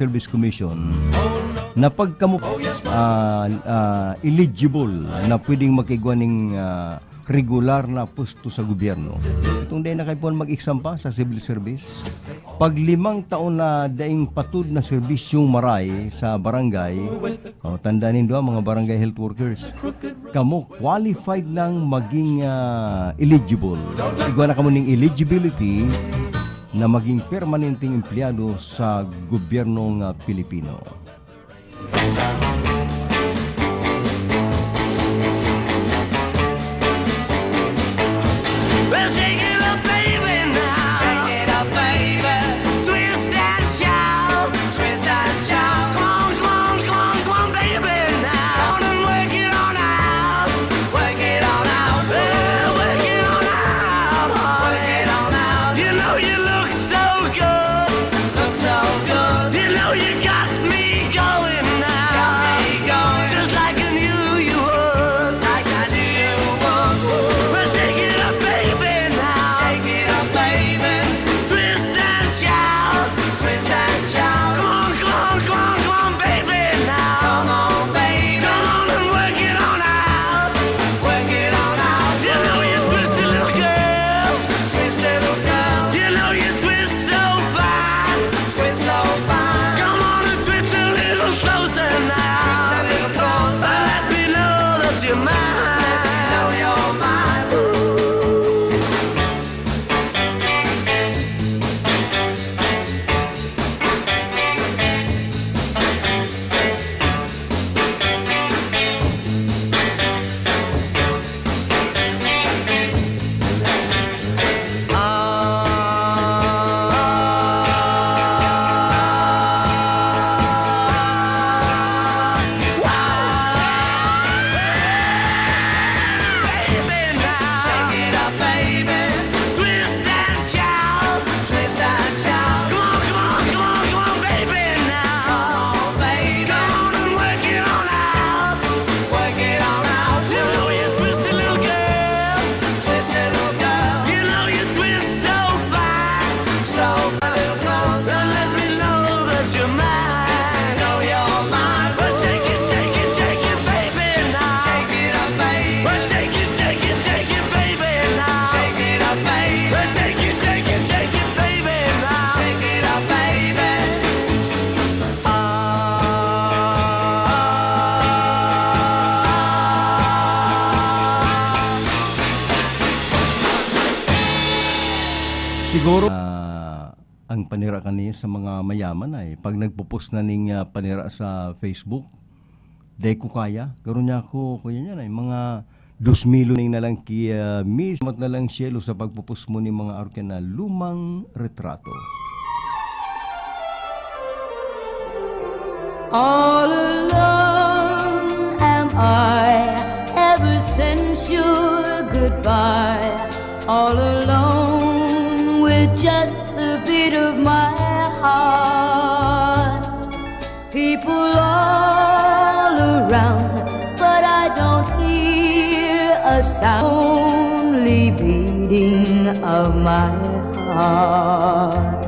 Service Commission na pagkamu eligible na pwedeng makigwa ng regular na pusto sa gobyerno. Itong day na kayo po mag-exam pa sa civil service. Pag 5 taon na daing patud na serbisyong maray sa barangay, tandaan niyo mga barangay health workers, kamo qualified nang maging eligible. Igwa na kamo ng eligibility na maging permanenteng empleyado sa gobyernong Pilipino. Siguro ang panira kaniya sa mga mayaman ay pag nagpo-post na ning panira sa Facebook, day ko kaya, karon niya ako kuya niya ay mga 2,000 ning na lang kiya mismo na lang siyelo sa pagpo-post mo ni mga arke na lumang retrato. All alone am I ever since your goodbye. All alone with just the beat of my heart. People all around, but I don't hear a sound, only beating of my heart.